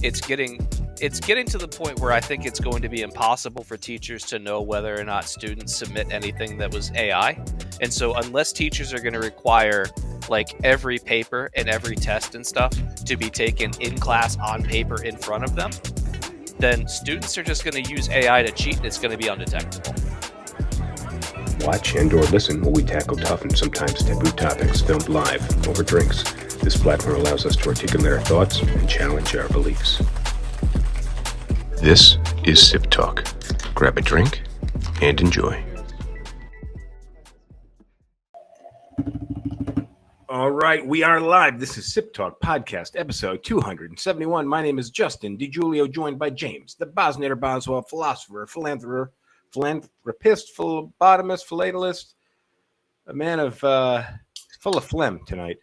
it's getting to the point where I think it's going to be impossible for teachers to know whether or not students submit anything that was AI. And so unless teachers are going to require like every paper and every test and stuff to be taken in class on paper in front of them, then students are just going to use AI to cheat and it's going to be undetectable. Watch and or listen while we tackle tough and sometimes taboo topics filmed live over drinks. This platform allows us to articulate our thoughts and challenge our beliefs. This is SipTalk. Grab a drink and enjoy. All right, we are live. This is SipTalk podcast, episode 271. My name is Justin DiGiulio, joined by James, the Boswell, philosopher, philanthropist, phlebotomist, philatelist, a man of full of phlegm tonight.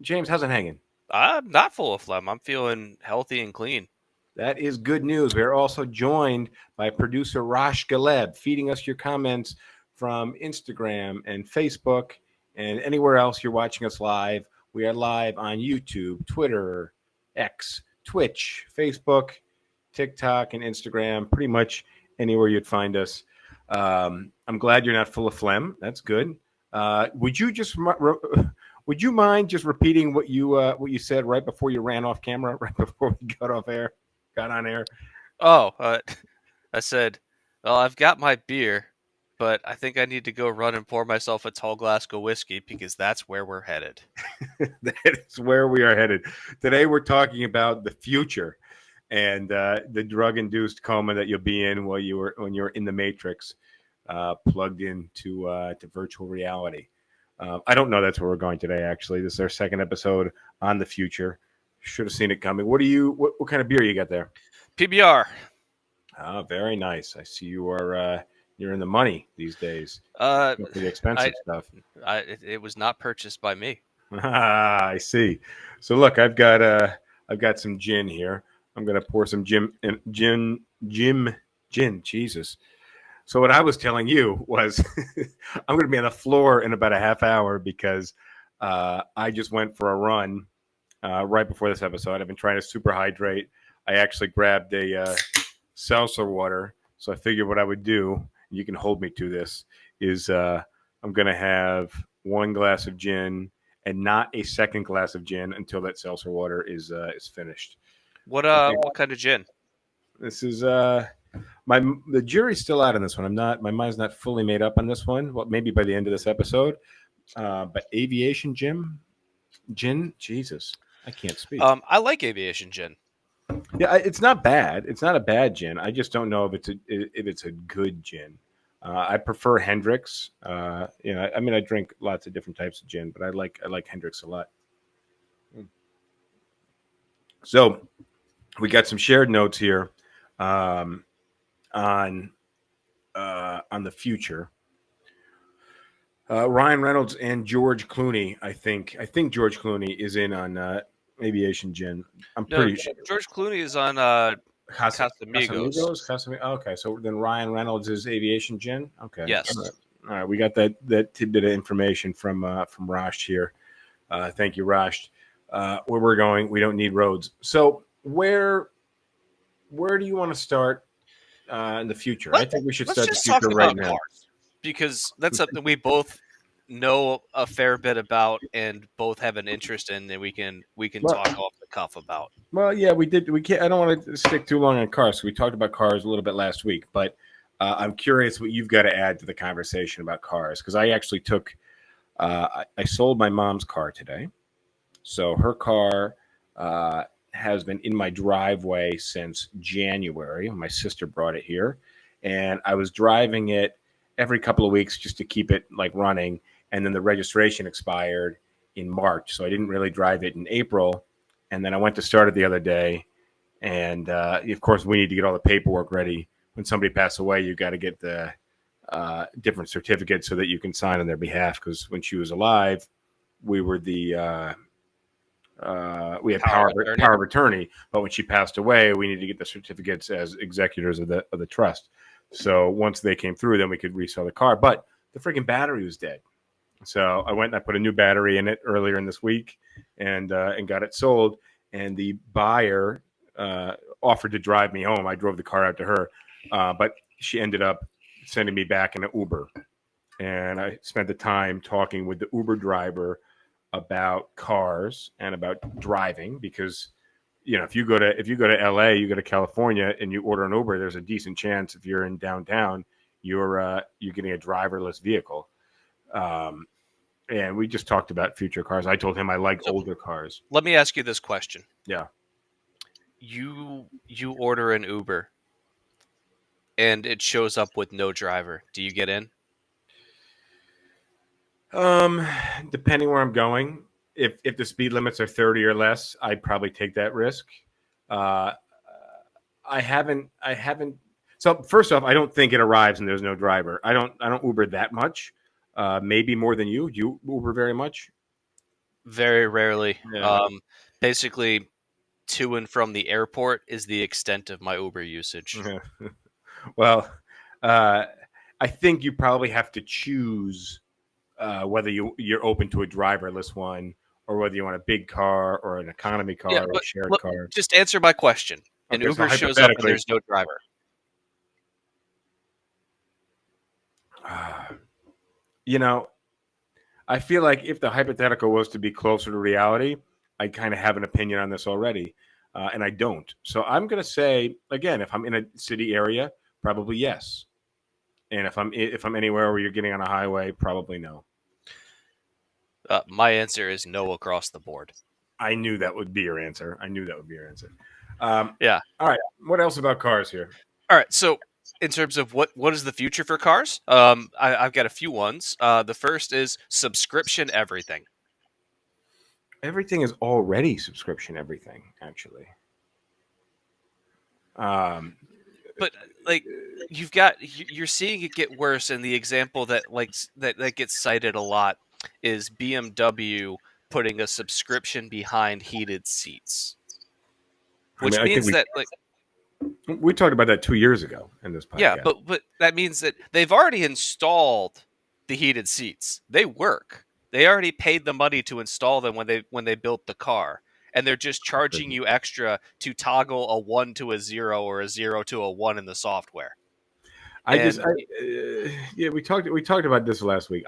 James, how's it hanging? I'm not full of phlegm. I'm feeling healthy and clean. That is good news. We are also joined by producer Rosh Galeb, feeding us your comments from Instagram and Facebook and anywhere else you're watching us live. We are live on YouTube, Twitter, X, Twitch, Facebook, TikTok, and Instagram, pretty much anywhere you'd find us. I'm glad you're not full of phlegm. That's good. Would you mind just repeating what you said right before you ran off camera, right before we got on air? I said, well, I've got my beer, but I think I need to go run and pour myself a tall glass of whiskey because that's where we're headed. That is where we are headed. Today we're talking about the future and the drug-induced coma that you'll be in when you're in the Matrix, plugged into to virtual reality. I don't know that's where we're going today, actually. This is our second episode on the future. Should have seen it coming. What kind of beer you got there? PBR. Oh, very nice. I see you are you're in the money these days. For the expensive stuff. It was not purchased by me. I see. So look, I've got some gin here. I'm gonna pour some gin. Jesus. So what I was telling you was I'm going to be on the floor in about a half hour because I just went for a run right before this episode. I've been trying to super hydrate. I actually grabbed a seltzer water. So I figured what I would do, and you can hold me to this, is I'm going to have one glass of gin and not a second glass of gin until that seltzer water is finished. What kind of gin? This is the jury's still out on this one. My mind's not fully made up on this one. Well, maybe by the end of this episode. But Aviation Gin, Jesus, I can't speak. I like Aviation Gin. Yeah, it's not bad. It's not a bad gin. I just don't know if it's a good gin. I prefer Hendrick's. I drink lots of different types of gin, but I like Hendrick's a lot. So we got some shared notes here. On the future, Ryan Reynolds and George Clooney. I think George Clooney is in on Aviation Gin. I'm pretty sure George Clooney is on Casamigos. Okay, so then Ryan Reynolds is Aviation Gin. Okay, yes. All right. We got that tidbit of information from Rosh here. Thank you, Rosh. Where we're going, we don't need roads. So where do you want to start in the future? I think we should start the future right now. Cars, because that's something we both know a fair bit about and both have an interest in, and we can talk off the cuff about. Well, yeah, we did. We can't. I don't want to stick too long on cars. So we talked about cars a little bit last week, but I'm curious what you've got to add to the conversation about cars, because I actually took. I sold my mom's car today, so her car has been in my driveway since January. My sister brought it here, and I was driving it every couple of weeks just to keep it like running. And then the registration expired in March, so I didn't really drive it in April. And then I went to start it the other day, and of course we need to get all the paperwork ready. When somebody passes away, you got to get the different certificates so that you can sign on their behalf. Because when she was alive, we were the we had power of attorney, but when she passed away, we needed to get the certificates as executors of the trust. So once they came through, then we could resell the car. But the freaking battery was dead. So I went and I put a new battery in it earlier in this week and got it sold. and the buyer offered to drive me home. I drove the car out to her, but she ended up sending me back in an Uber. And I spent the time talking with the Uber driver about cars and about driving, because if you go to LA, you go to California, and you order an Uber, there's a decent chance if you're in downtown, you're getting a driverless vehicle. And we just talked about future cars. I told him I like older cars. Let me ask you this question. Yeah. You order an Uber and it shows up with no driver. Do you get in? Depending where I'm going, if the speed limits are 30 or less, I'd probably take that risk. I haven't. So first off, I don't think it arrives and there's no driver. I don't Uber that much. Maybe more than you. Do you Uber very much? Very rarely. Yeah. Basically, to and from the airport is the extent of my Uber usage. Well, I think you probably have to choose whether you're open to a driverless one, or whether you want a big car or an economy car or a shared car. Just answer my question. An Uber shows up and there's no driver. I feel like if the hypothetical was to be closer to reality, I kind of have an opinion on this already, and I don't. So I'm going to say, again, if I'm in a city area, probably yes. And if I'm anywhere where you're getting on a highway, probably no. My answer is no across the board. I knew that would be your answer. Yeah. All right. What else about cars here? All right. So in terms of what is the future for cars, I've got a few ones. The first is subscription everything. Everything is already subscription everything, actually. But you're seeing it get worse, and the example that gets cited a lot is BMW putting a subscription behind heated seats, which means that we talked about that 2 years ago in this podcast. Yeah, but that means that they've already installed the heated seats. They work. They already paid the money to install them when they built the car, and they're just charging you extra to toggle a 1 to a 0 or a 0 to a 1 in the software. We talked about this last week.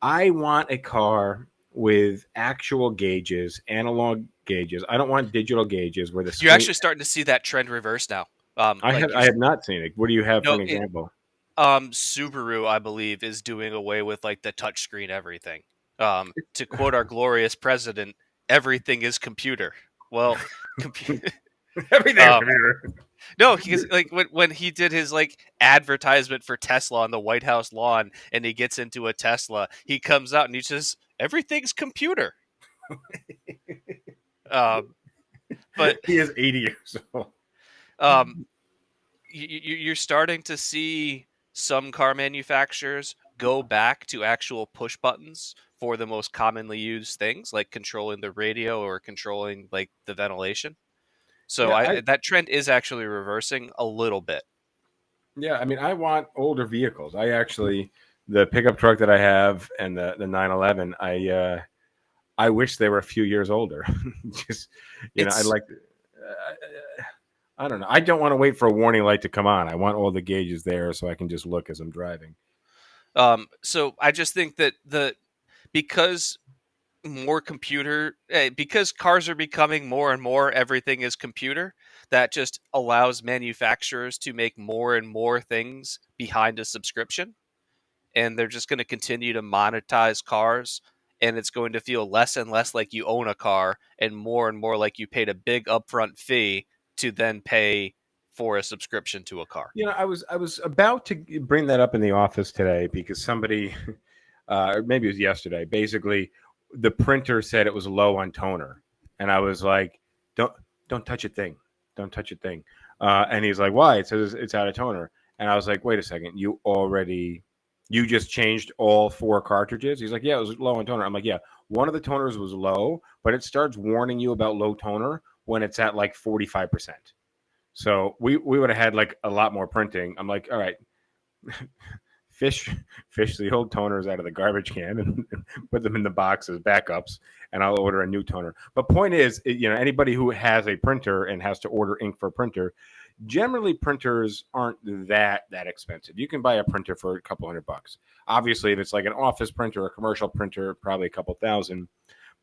I want a car with actual gauges, analog gauges. I don't want digital gauges where you're actually starting to see that trend reverse now. I have not seen it. What do you have for an example? Subaru, I believe, is doing away with the touchscreen everything. To quote our glorious president, everything is computer. Well, everything is computer. No, because when he did his advertisement for Tesla on the White House lawn, and he gets into a Tesla, he comes out and he says everything's computer. But he is 80 years old. You're starting to see some car manufacturers go back to actual push buttons for the most commonly used things, like controlling the radio or controlling the ventilation. So that trend is actually reversing a little bit. Yeah, I mean, I want older vehicles. The pickup truck that I have and the 911, I wish they were a few years older. Just I'd like to. I don't know. I don't want to wait for a warning light to come on. I want all the gauges there so I can just look as I'm driving. So I just think that because cars are becoming more and more everything is computer, that just allows manufacturers to make more and more things behind a subscription, and they're just going to continue to monetize cars, and it's going to feel less and less like you own a car and more like you paid a big upfront fee to then pay for a subscription to a car. I was about to bring that up in the office today because somebody, maybe it was yesterday, basically the printer said it was low on toner, and I was like, don't touch a thing, don't touch a thing. And he's like, why? It says it's out of toner. And I was like, wait a second, you just changed all 4 cartridges? He's like, yeah, it was low on toner. I'm like, yeah, one of the toners was low, but it starts warning you about low toner when it's at 45%. So we would have had a lot more printing. I'm like, all right, fish fish the old toners out of the garbage can and put them in the box as backups, and I'll order a new toner. But point is, anybody who has a printer and has to order ink for a printer, generally printers aren't that expensive. You can buy a printer for a couple $100. Obviously, if it's like an office printer or a commercial printer, probably a couple thousand.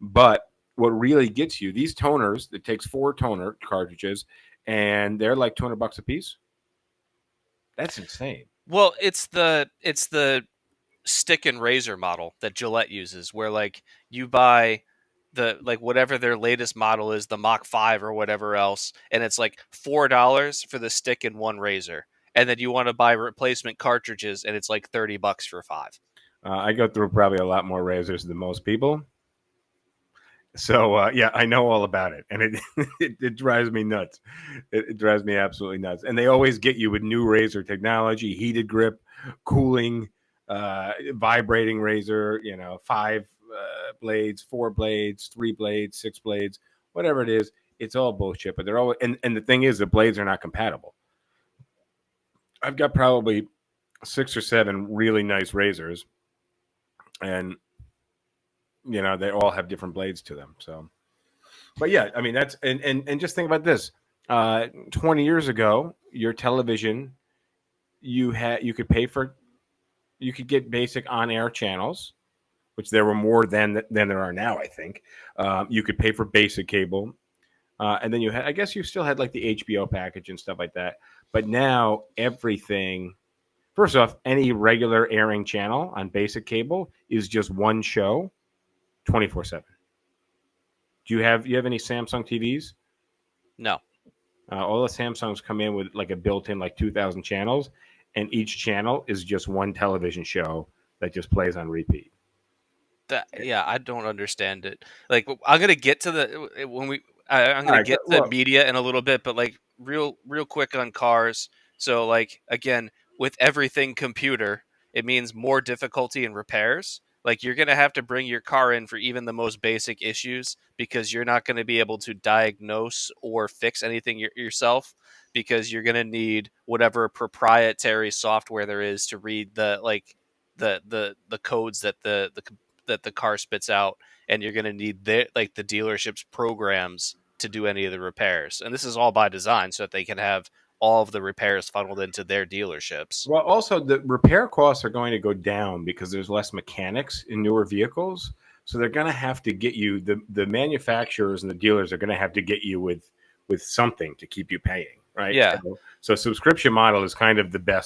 But what really gets you, these toners, it takes 4 toner cartridges, and they're like $200 a piece. That's insane. Well, it's the stick and razor model that Gillette uses, where like you buy the like whatever their latest model is, the Mach 5 or whatever else, and it's like $4 for the stick and one razor. And then you want to buy replacement cartridges and it's like $30 for 5. I go through probably a lot more razors than most people. So yeah, I know all about it, and it drives me nuts. It drives me absolutely nuts. And they always get you with new razor technology, heated grip, cooling, vibrating razor. 5 blades, 4 blades, 3 blades, 6 blades, whatever it is. It's all bullshit. But they're always and the thing is, the blades are not compatible. I've got probably 6 or 7 really nice razors, and they all have different blades to them. So, but yeah, I mean that's and just think about this. 20 years ago, your television, you could get basic on-air channels, which there were more than there are now. I think you could pay for basic cable, and then I guess you still had like the HBO package and stuff like that. But now everything. First off, any regular airing channel on basic cable is just one show, 24/7. Do you have any Samsung TVs? No. All the Samsungs come in with like a built-in like 2,000 channels, and each channel is just one television show that just plays on repeat. Yeah, I don't understand it. Like, I'm gonna get to the when we. I'm gonna All right, get to well, media in a little bit, but like real quick on cars. So like again, with everything computer, it means more difficulty in repairs. Like you're gonna have to bring your car in for even the most basic issues because you're not gonna be able to diagnose or fix anything yourself because you're gonna need whatever proprietary software there is to read the codes that the car spits out, and you're going to need the dealership's programs to do any of the repairs. And this is all by design so that they can have all of the repairs funneled into their dealerships. well, also the repair costs are going to go down because there's less mechanics in newer vehicles. So they're going to have to get you the manufacturers and the dealers are going to have to get you with something to keep you paying, right? Yeah. So subscription model is kind of the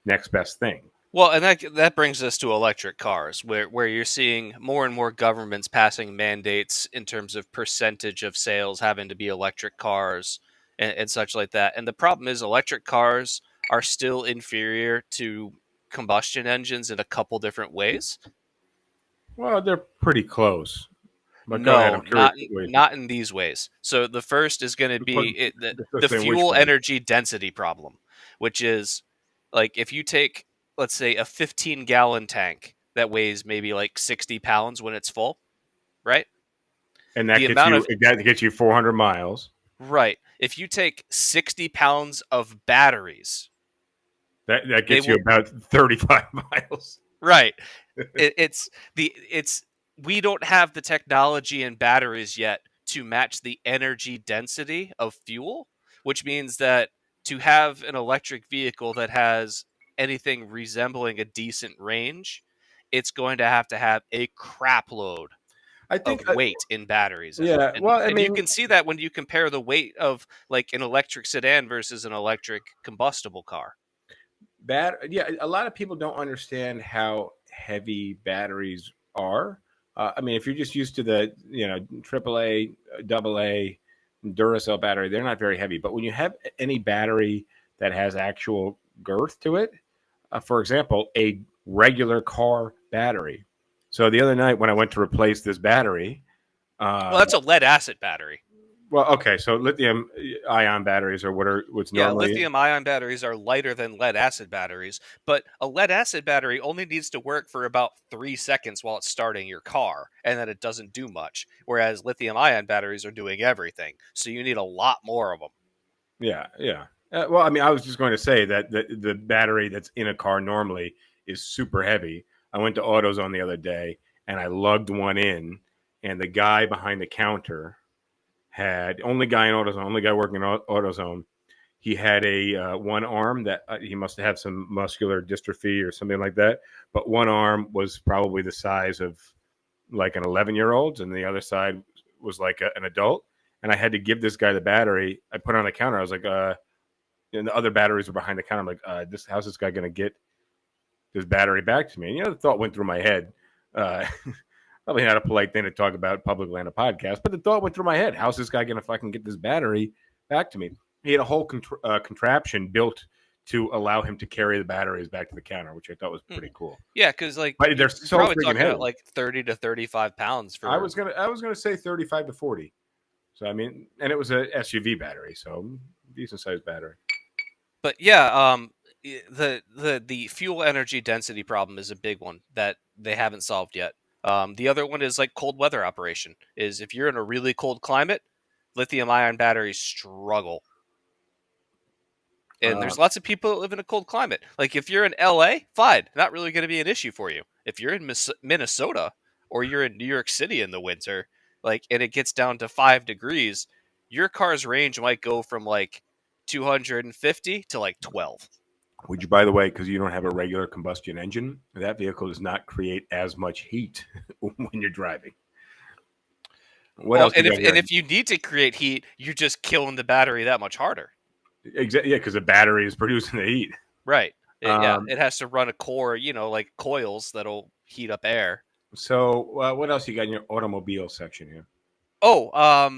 next best thing. Well, and that brings us to electric cars, where you're seeing more and more governments passing mandates in terms of percentage of sales having to be electric cars and such like that. And the problem is electric cars are still inferior to combustion engines in a couple different ways. Well, they're pretty close. But go ahead. No, I'm curious. not in these ways. So the first is going to be the fuel Which energy density problem, which is like if you take, let's say, a 15-gallon tank that weighs maybe like 60 pounds when it's full, right? and that The gets amount you of that gets you 400 miles. right. If you take 60 pounds of batteries, That they gets you will about 35 miles. right. It's we don't have the technology and batteries yet to match the energy density of fuel, which means that to have an electric vehicle that has anything resembling a decent range, it's going to have a crap load I of think. weight in batteries in it. Yeah. And Well, I and you mean, can see that when you compare the weight of like an electric sedan versus an electric combustible car. yeah, a lot of people don't understand how heavy batteries are. I mean, if you're just used to the AAA, AA, Duracell battery, they're not very heavy. But when you have any battery that has actual girth to it, for example, a regular car battery. So the other night when I went to replace this battery, Well, uh, that's a lead acid battery. well, okay, so lithium ion batteries are what's Yeah, normally. lithium ion batteries are lighter than lead acid batteries, but a lead acid battery only needs to work for about 3 seconds while it's starting your car, and then it doesn't do much. Whereas lithium ion batteries are doing everything, so you need a lot more of them. Yeah, yeah. Well, I mean, I was just going to say that the battery that's in a car normally is super heavy. I went to AutoZone the other day and I lugged one in, and the guy behind the counter had only guy in AutoZone, only guy working in AutoZone. He had a one arm that he must have some muscular dystrophy or something like that, but one arm was probably the size of like an 11-year-old, and the other side was like an adult. And I had to give this guy the battery. I put it on the counter. I was like, and the other batteries were behind the counter. I'm like, how's this guy going to get this battery back to me? And, the thought went through my head. Uh, Probably not a polite thing to talk about publicly on a podcast, but the thought went through my head. How's this guy going to fucking get this battery back to me? He had a whole contraption built to allow him to carry the batteries back to the counter, which I thought was pretty cool. Yeah, because like But they're you're so probably freaking talking heavy. about like 30 to 35 pounds for. I was gonna say 35 to 40. So I mean, and it was a SUV battery, so decent sized battery. But yeah, the fuel energy density problem is a big one that they haven't solved yet. The other one is like cold weather operation. Is if you're in a really cold climate, lithium ion batteries struggle. And there's lots of people that live in a cold climate. Like if you're in LA, fine, not really going to be an issue for you. If you're in Minnesota or you're in New York City in the winter, like and it gets down to 5 degrees, your car's range might go from like 250 to like 12. Which, by the way, because you don't have a regular combustion engine, that vehicle does not create as much heat when you're driving. What else? And if you need to create heat, you're just killing the battery that much harder. Exactly. Yeah, because the battery is producing the heat. Right. It has to run a core, like coils that'll heat up air. So, what else you got in your automobile section here? Oh,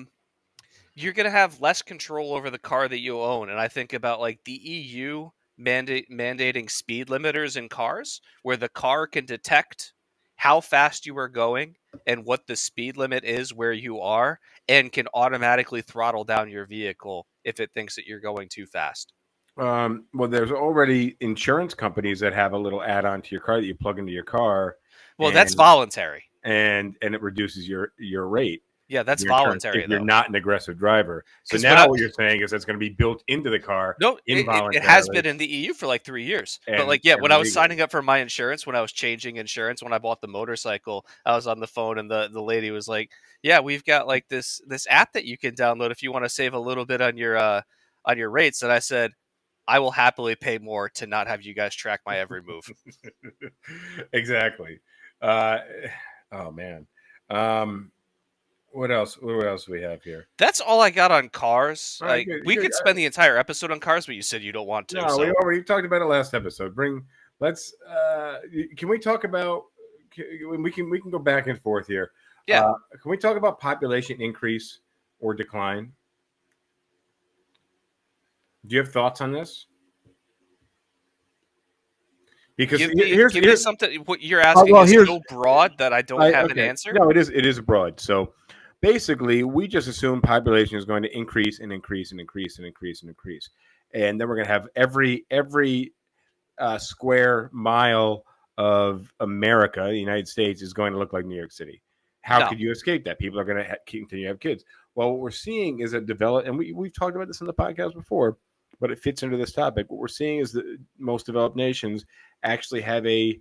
you're going to have less control over the car that you own. And I think about like the EU mandating speed limiters in cars where the car can detect how fast you are going and what the speed limit is where you are and can automatically throttle down your vehicle if it thinks that you're going too fast. Well, there's already insurance companies that have a little add-on to your car that you plug into your car. Well, that's voluntary. And it reduces your rate. Yeah, that's voluntary. If you're not an aggressive driver. So now what you're saying is that's going to be built into the car. No, it has been in the EU for like 3 years. But like, yeah, when I was signing up for my insurance, when I was changing insurance, when I bought the motorcycle, I was on the phone and the lady was like, "Yeah, we've got like this app that you can download if you want to save a little bit on your rates." And I said, "I will happily pay more to not have you guys track my every move." Exactly. Oh man. What else? What else do we have here? That's all I got on cars. Right, like we could spend the entire episode on cars, but you said you don't want to. No, so. we already talked about it last episode. Let's. Can we talk about? We can go back and forth here. Yeah. Can we talk about population increase or decline? Do you have thoughts on this? Because give me something. What you're asking is so broad that I don't have an answer. No, it is broad. So basically, we just assume population is going to increase and increase and increase and increase and increase, and then we're going to have every square mile of America, the United States, is going to look like New York City. How could you escape that? People are going to continue to have kids. Well, what we're seeing is and we've talked about this on the podcast before, but it fits into this topic. What we're seeing is that most developed nations actually have a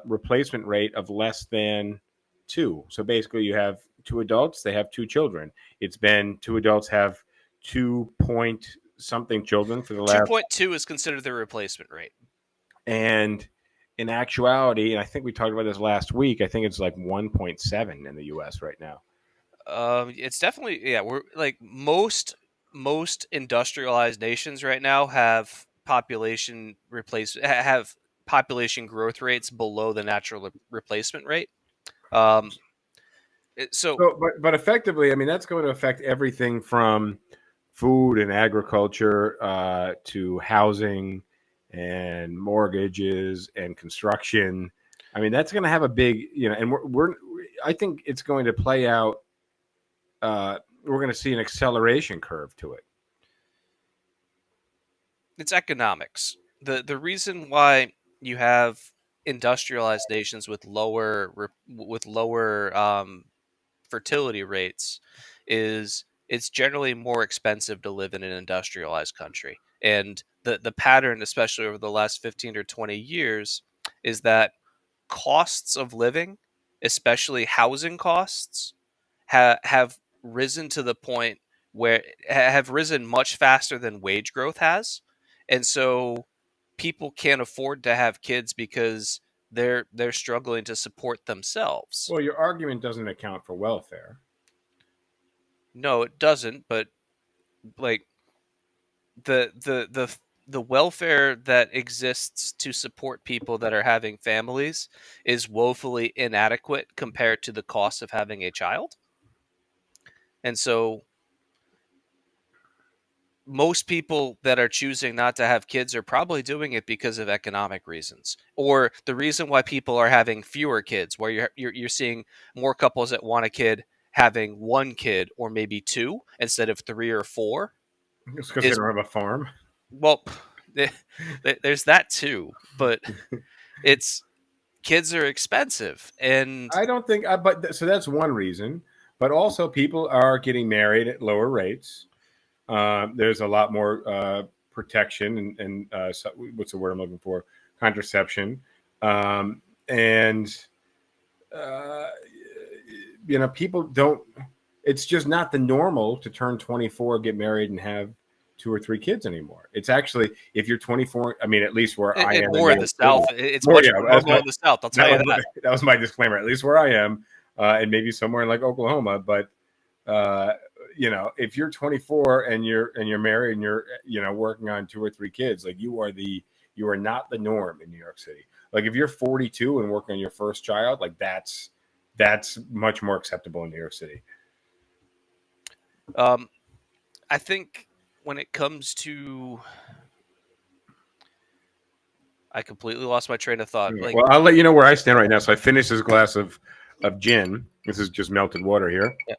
replacement rate of less than 2. So basically, you have 2 adults, they have 2 children. It's been 2 adults have 2 point something children for the last. 2.2 is considered the replacement rate. And in actuality, and I think we talked about this last week, I think it's like 1.7 in the U.S. right now. It's definitely we're like most industrialized nations right now have population growth rates below the natural replacement rate. But effectively, I mean, that's going to affect everything from food and agriculture to housing and mortgages and construction. I mean, that's going to have a big, and I think it's going to play out. We're going to see an acceleration curve to it. It's economics. The reason why you have industrialized nations with lower fertility rates is it's generally more expensive to live in an industrialized country. And the pattern, especially over the last 15 or 20 years, is that costs of living, especially housing costs, have risen to the point where have risen much faster than wage growth has, and so people can't afford to have kids because they're struggling to support themselves. Well, your argument doesn't account for welfare. No, it doesn't. But like the welfare that exists to support people that are having families is woefully inadequate compared to the cost of having a child. And so most people that are choosing not to have kids are probably doing it because of economic reasons, or the reason why people are having fewer kids, where you're seeing more couples that want a kid having one kid or maybe two instead of three or four It's because they is, don't have a farm. well, there's that too, but it's kids are expensive. And I don't think, so that's one reason. But also, people are getting married at lower rates. There's a lot more protection and what's the word I'm looking for? Contraception, and uh, people don't. It's just not the normal to turn 24, get married, and have two or three kids anymore. It's actually, if you're 24, I mean, at least where I am in more New in the York City, South, it's more, much yeah, more normal in the South, I'll tell you that. that was my disclaimer. At least where I am, and maybe somewhere in like Oklahoma, but uh, if you're 24 and you're married and you're working on two or three kids, like you are not the norm in New York City. Like if you're 42 and working on your first child, like that's much more acceptable in New York City. I think when it comes to, I completely lost my train of thought. Yeah. Like, Well, I'll let you know where I stand right now. So I finished this glass of gin. This is just melted water here. yeah.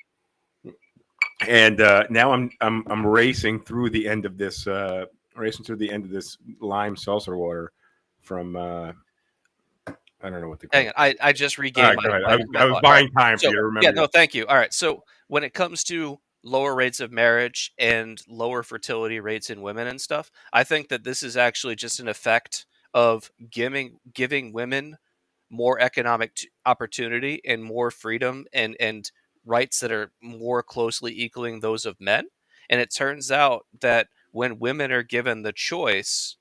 And now I'm racing through the end of this lime seltzer water from I don't know what they call Hang it. on, I just All regained right, go ahead. my I was thought. All right. buying time for So you to yeah, remember. no, thank you. All right. So when it comes to lower rates of marriage and lower fertility rates in women and stuff, I think that this is actually just an effect of giving women more economic opportunity and more freedom and rights that are more closely equaling those of men. And it turns out that when women are given the choice,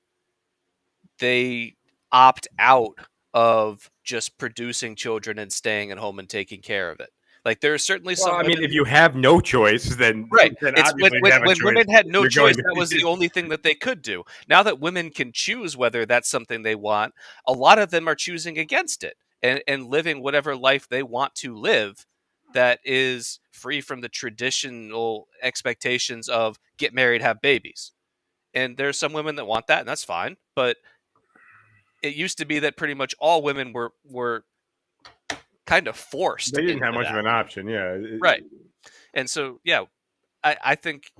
they opt out of just producing children and staying at home and taking care of it. Like there are certainly Well, some I mean, women if who, you have no choice, then right. It's obviously you have a when choice. women had no You're choice, going to that was the only thing that they could do. Now that women can choose whether that's something they want, a lot of them are choosing against it and living whatever life they want to live that is free from the traditional expectations of get married, have babies. And there's some women that want that, and that's fine. But it used to be that pretty much all women were kind of forced they didn't into have much of that. an option. Yeah. Right. And so yeah, I think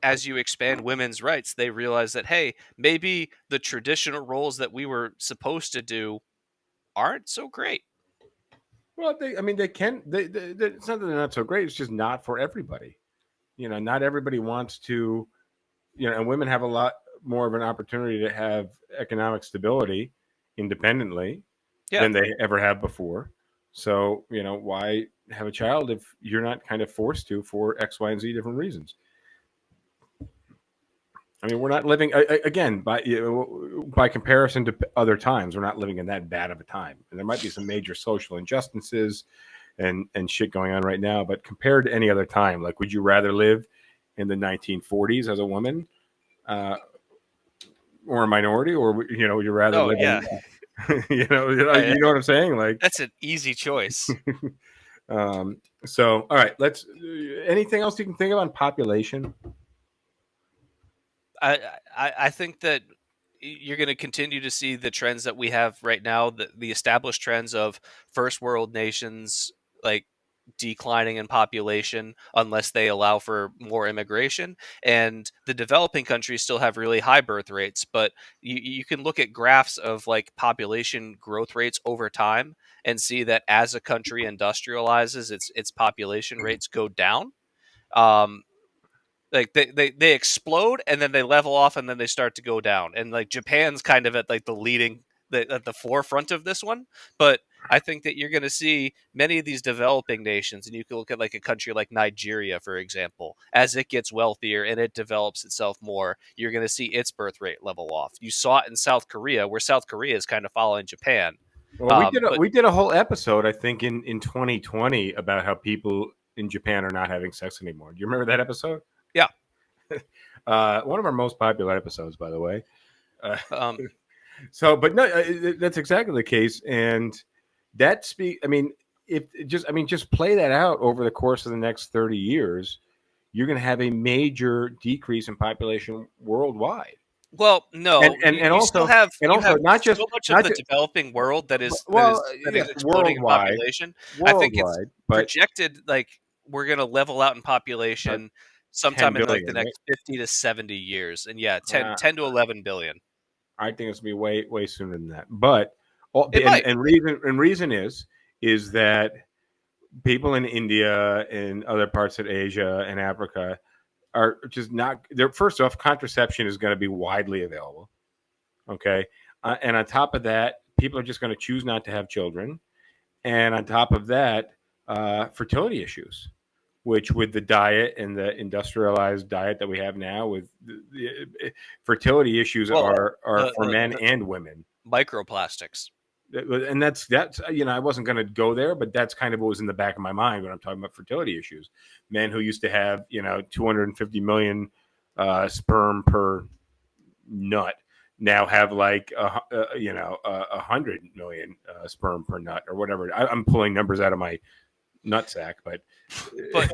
as you expand women's rights, they realize that, hey, maybe the traditional roles that we were supposed to do aren't so great. Well, I mean, they can. It's not that they're not so great. It's just not for everybody. Not everybody wants to. And women have a lot more of an opportunity to have economic stability independently Yeah. than they ever have before. So, why have a child if you're not kind of forced to for X, Y, and Z different reasons? I mean, we're not living again by comparison to other times. We're not living in that bad of a time, and there might be some major social injustices and shit going on right now. But compared to any other time, like, would you rather live in the 1940s as a woman, or a minority, or would you rather Oh live yeah. in, you Yeah, know what I'm saying? Like, that's an easy choice. so all right, let's. Anything else you can think of on population? I think that you're going to continue to see the trends that we have right now, the established trends of first world nations like declining in population unless they allow for more immigration, and the developing countries still have really high birth rates. But you can look at graphs of like population growth rates over time and see that as a country industrializes, its population rates go down. Um, like they explode and then they level off and then they start to go down, and like Japan's kind of at like the leading at the forefront of this one, but I think that you're going to see many of these developing nations, and you can look at like a country like Nigeria, for example, as it gets wealthier and it develops itself more, you're going to see its birth rate level off. You saw it in South Korea, where South Korea is kind of following Japan. Well, But we did a whole episode, I think, in 2020 about how people in Japan are not having sex anymore. Do you remember that episode? yeah, One of our most popular episodes, by the way. um, So, but no, that's exactly the case, and I mean, just play that out over the course of the next 30 years. You're going to have a major decrease in population worldwide, well, no, you still have and also so much of the developing world that is exploding in population. I think it's worldwide, but projected like we're going to level out in population 10 sometime in like the billion, right? next 50 to 70 years, and yeah, 10, Uh, 10 to 11 billion. I think it's going to be way sooner than that. But It might. reason is that people in India and other parts of Asia and Africa are just not. They're first off, contraception is going to be widely available. Okay, and on top of that, people are just going to choose not to have children. And on top of that, fertility issues, which with the diet and the industrialized diet that we have now, with fertility issues Well, are for men and women. microplastics. And that's I wasn't going to go there, but that's kind of what was in the back of my mind when I'm talking about fertility issues. Men who used to have 250 million sperm per nut now have like 100 million sperm per nut or whatever. I'm pulling numbers out of my nutsack, but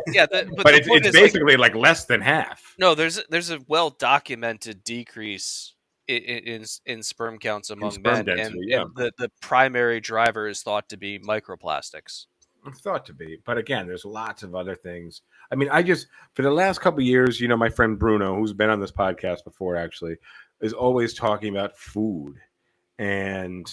yeah, but it's basically like less than half. No, there's a well documented decrease in sperm counts among sperm men, density, and the primary driver is thought to be microplastics. It's thought to be, but again, there's lots of other things. I mean, I just for the last couple of years, my friend Bruno, who's been on this podcast before, actually, is always talking about food and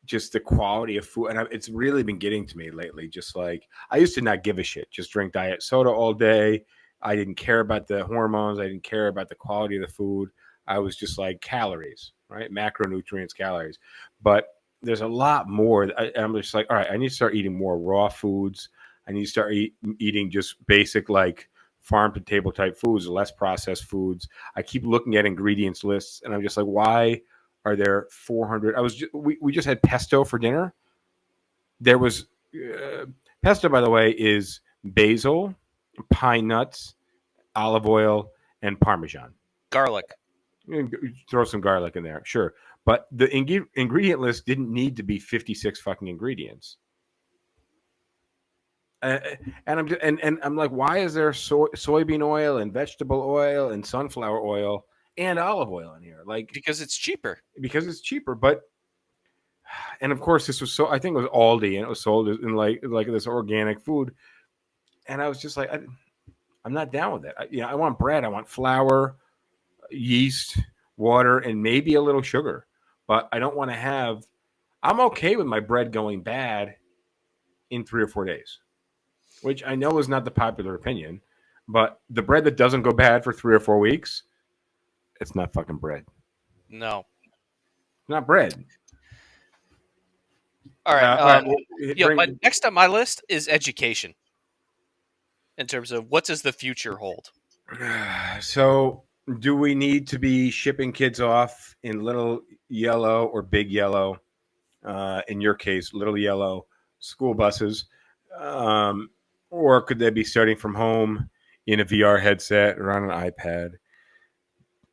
just the quality of food, and it's really been getting to me lately. Just like I used to not give a shit, just drink diet soda all day. I didn't care about the hormones. I didn't care about the quality of the food. I was just like calories, right? Macronutrients, calories. But there's a lot more. I'm just like, all right, I need to start eating more raw foods. I need to start eating just basic like farm to table type foods, less processed foods. I keep looking at ingredients lists, and I'm just like, why are there 400? We just had pesto for dinner. There was pesto, by the way, is basil, pine nuts, olive oil, and Parmesan. Garlic. Throw some garlic in there, sure. But the ingredient list didn't need to be 56 fucking ingredients. And I'm like, why is there soybean oil and vegetable oil and sunflower oil and olive oil in here? Like, because it's cheaper. But and of course this was I think it was Aldi, and it was sold in like this organic food. And I was just like, I'm not down with it. I want bread. I want flour, yeast, water, and maybe a little sugar. But I don't want to have. I'm okay with my bread going bad in 3 or 4 days, which I know is not the popular opinion. But the bread that doesn't go bad for 3 or 4 weeks, it's not fucking bread. No, it's not bread. All right. But next on my list is education. In terms of what does the future hold? So, do we need to be shipping kids off in little yellow or big yellow? In your case, little yellow school buses, or could they be starting from home in a VR headset or on an iPad?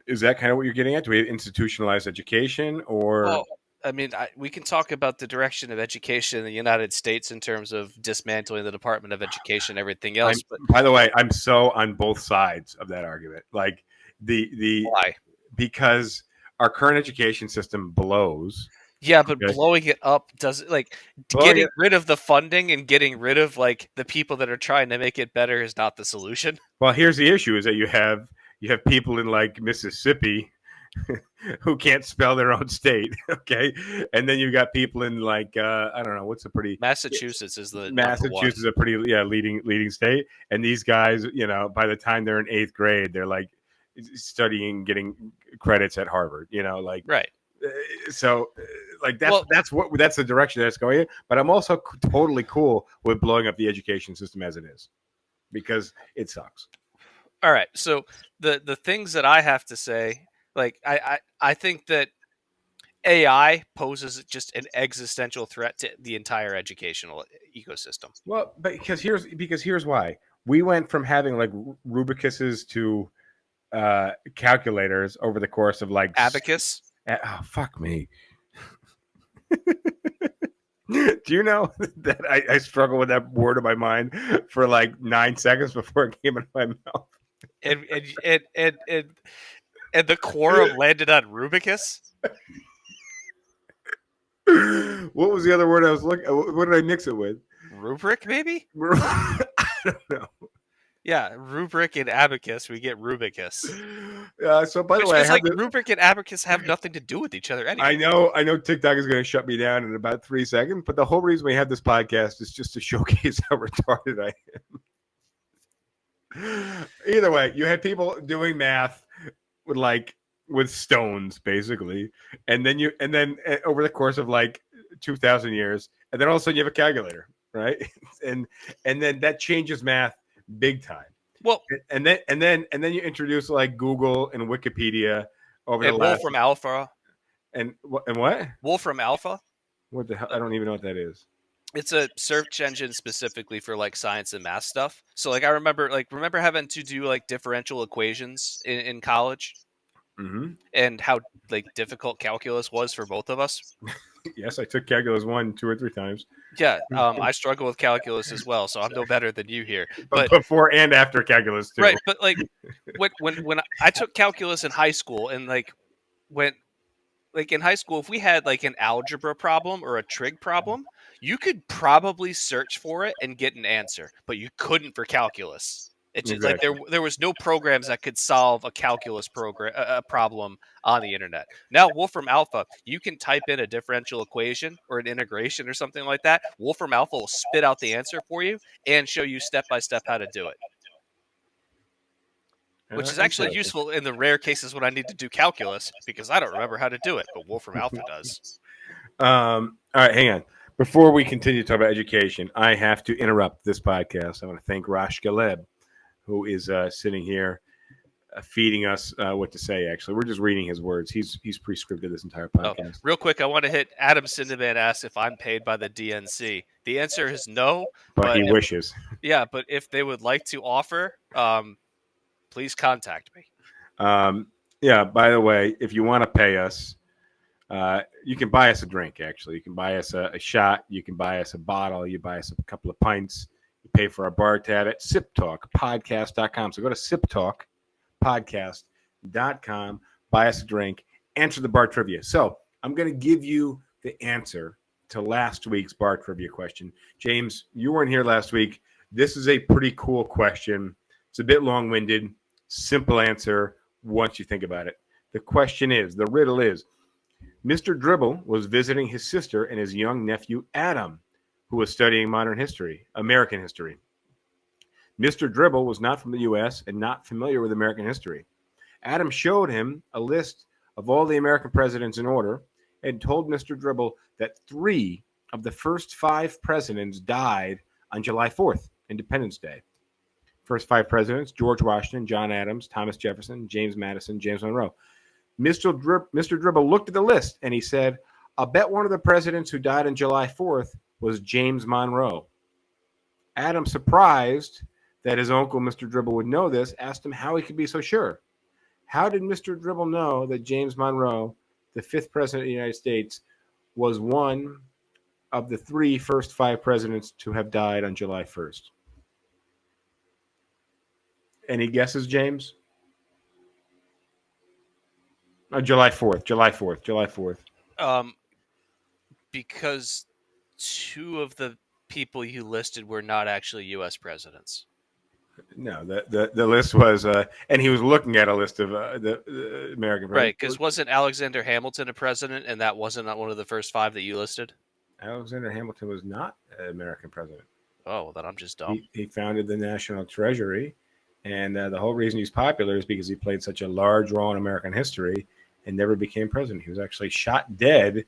Is that kind of what you're getting at? Do we have institutionalized education, or? Well, I mean, we can talk about the direction of education in the United States in terms of dismantling the Department of Education and everything else. But by the way, I'm so on both sides of that argument. Like why? Because our current education system blows. Yeah, but blowing it up doesn't getting rid of the funding and getting rid of like the people that are trying to make it better is not the solution. Well, here's the issue: is that you have people in like Mississippi who can't spell their own state, okay, and then you got people in like I don't know what's a pretty Massachusetts is the Massachusetts is a pretty leading state, and these guys, by the time they're in 8th grade, they're like studying, getting credits at Harvard, like right. So, like Well, that's the direction that's going in. But I'm also totally cool with blowing up the education system as it is because it sucks. all right. So the things that I have to say, like I think that AI poses just an existential threat to the entire educational ecosystem. Well, but because here's why we went from having like Rubicuses to calculators over the course of like Abacus. oh fuck me. Do you know that I struggled with that word in my mind for like 9 seconds before it came into my mouth? And the quorum landed on Rubicus. What was the other word I was looking? What did I mix it with? Rubric, maybe? I don't know. Yeah, rubric and abacus, we get Rubicus. So, by the Which way, I is have like the. rubric and abacus have nothing to do with each other anyway. I know TikTok is going to shut me down in about 3 seconds, but the whole reason we have this podcast is just to showcase how retarded I am. Either way, you had people doing math with stones, basically, and then over the course of like 2,000 years, and then all of a sudden you have a calculator, right? and then that changes math big time. Well, And then you introduce like Google and Wikipedia over the and last Wolfram Alpha. and what? Wolfram Alpha. What the hell? I don't even know what that is. It's a search engine specifically for like science and math stuff. So like I remember having to do like differential equations in college Mm-hmm. and how like difficult calculus was for both of us. Yes, I took calculus 1, 2, or 3 times, Yeah, I struggle with calculus as well, so I'm no better than you here. but But before and after calculus 2. right, but like when I took calculus in high school and when like in high school, if we had like an algebra problem or a trig problem, you could probably search for it and get an answer, but you couldn't for calculus. It's just like Exactly. there was no programs that could solve a calculus program a problem on the internet. Now Wolfram Alpha, you can type in a differential equation or an integration or something like that. Wolfram Alpha will spit out the answer for you and show you step by step how to do it, which is actually Interesting. useful in the rare cases when I need to do calculus because I don't remember how to do it, but Wolfram Alpha does. All right, hang on. Before we continue to talk about education, I have to interrupt this podcast. I want to thank Rosh Galeb, who is sitting here feeding us what to say. Actually, we're just reading his words. He's pre-scripted this entire podcast. Real quick, I want to hit Adam Sindeman asks if I'm paid by the DNC. The answer is no, But he if, wishes. yeah, but if they would like to offer, please contact me. Yeah. By the way, if you want to pay us, you can buy us a drink. Actually, you can buy us a shot. You can buy us a bottle. You buy us a couple of pints. You pay for our bar tab at SipTalkPodcast.com. So go to SipTalkPodcast.com. Buy us a drink. Answer the bar trivia. So I'm going to give you the answer to last week's bar trivia question. James, you weren't here last week. This is a pretty cool question. It's a bit long-winded. Simple answer once you think about it. The riddle is, Mr. Dribble was visiting his sister and his young nephew Adam, who was studying American history. Mr. Dribble was not from the U.S. and not familiar with American history. Adam showed him a list of all the American presidents in order and told Mr. Dribble that 3 of the first 5 presidents died on July 4th, Independence Day. First 5 presidents: George Washington, John Adams, Thomas Jefferson, James Madison, James Monroe. Mr. Dribble looked at the list and he said, I'll bet one of the presidents who died on July 4th was James Monroe. Adam, surprised that his uncle, Mr. Dribble, would know this, asked him how he could be so sure. How did Mr. Dribble know that James Monroe, the 5th president of the United States, was one of the 3 first 5 presidents to have died on July 1st? Any guesses, James? July 4th. Because 2 of the people you listed were not actually U.S. presidents. No, the list was, and he was looking at a list of the American presidents. Right, because wasn't Alexander Hamilton a president, and that wasn't one of the first 5 that you listed? Alexander Hamilton was not an American president. Oh, well, then I'm just dumb. He founded the National Treasury, and the whole reason he's popular is because he played such a large role in American history, and never became president. He was actually shot dead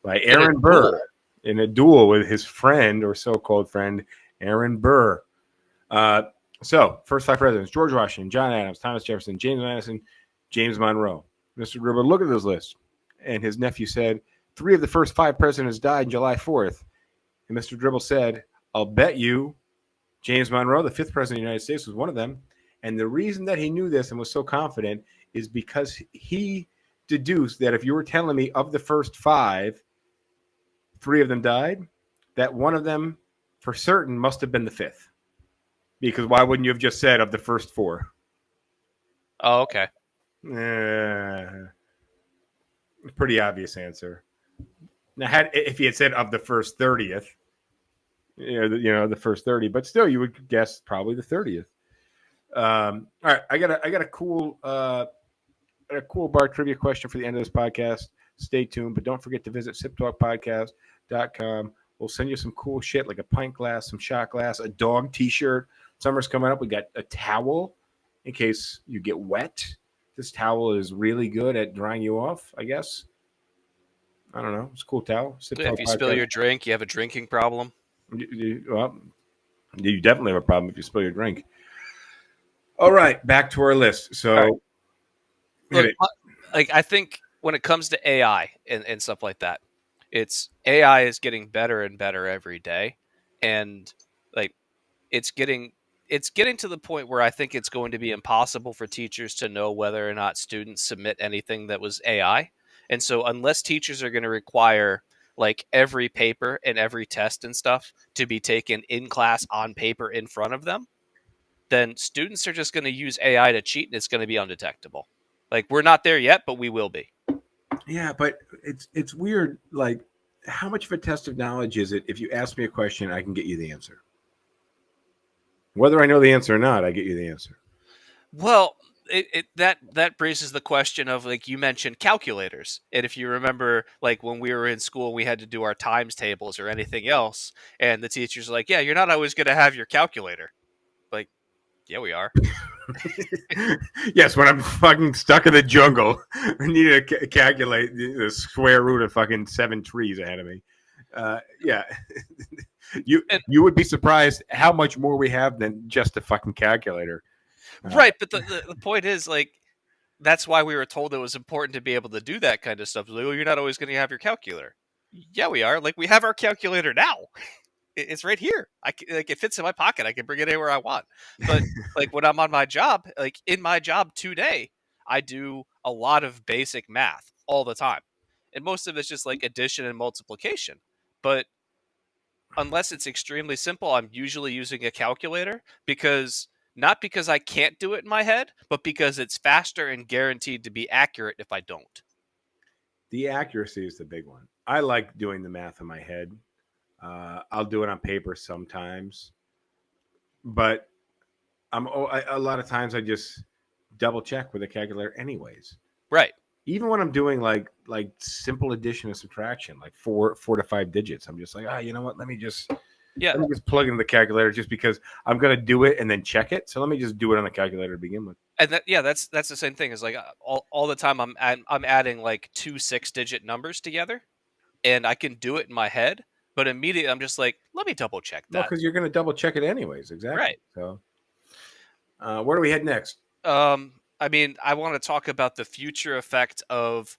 by In a Aaron Burr in a duel with his friend or so-called friend, Aaron Burr. So, first 5 presidents: George Washington, John Adams, Thomas Jefferson, James Madison, James Monroe. Mr. Gribble, look at this list. And his nephew said, 3 of the first 5 presidents died July 4th. And Mr. Dribble said, I'll bet you James Monroe, the 5th president of the United States, was one of them. And the reason that he knew this and was so confident is because he deduced that if you were telling me of the first 5, 3 of them died, that one of them for certain must have been the 5th. Because why wouldn't you have just said of the first 4? Oh, okay. Pretty obvious answer. Now, if he had said of the first 30th, the first 30, but still, you would guess probably the 30th. All right, I got a cool bar trivia question for the end of this podcast. Stay tuned, but don't forget to visit SipTalkPodcast.com. We'll send you some cool shit like a pint glass, some shot glass, a dog T-shirt. Summer's coming up. We got a towel in case you get wet. This towel is really good at drying you off, I guess. I don't know. It's a cool towel. If you spill your drink, you have a drinking problem. Well, you definitely have a problem if you spill your drink. All right, back to our list. So, look, I think when it comes to AI and stuff like that, AI is getting better and better every day, and it's getting to the point where I think it's going to be impossible for teachers to know whether or not students submit anything that was AI. And so unless teachers are going to require every paper and every test and stuff to be taken in class on paper in front of them, then students are just going to use AI to cheat, and it's going to be undetectable. We're not there yet, but we will be. Yeah, but it's weird. How much of a test of knowledge is it if you ask me a question, I can get you the answer? Whether I know the answer or not, I get you the answer. Well, that raises the question of you mentioned calculators, and if you remember when we were in school, we had to do our times tables or anything else, and the teacher's like, yeah, you're not always going to have your calculator. Yeah, we are. Yes, when I'm fucking stuck in the jungle, I need to calculate the square root of fucking 7 trees ahead of me. Yeah, you would be surprised how much more we have than just a fucking calculator. Right, but the point is, that's why we were told it was important to be able to do that kind of stuff. You're not always going to have your calculator. Yeah, we are. We have our calculator now. It's right here. It fits in my pocket. I can bring it anywhere I want. But when I'm on my job, in my job today, I do a lot of basic math all the time, and most of it's just addition and multiplication. But unless it's extremely simple, I'm usually using a calculator not because I can't do it in my head, but because it's faster and guaranteed to be accurate if I don't. The accuracy is the big one. I like doing the math in my head. I'll do it on paper sometimes, but a lot of times I just double check with a calculator anyways. Right. Even when I'm doing like simple addition and subtraction, 4 to 5 digits, I'm just you know what? Let me just plug in the calculator just because I'm gonna do it and then check it. So let me just do it on the calculator to begin with. And that's the same thing. Is all the time I'm adding 2 6-digit numbers together, and I can do it in my head. But immediately I'm just let me double check that. No, because you're going to double check it anyways. Exactly. Right. So where do we head next? I want to talk about the future effect of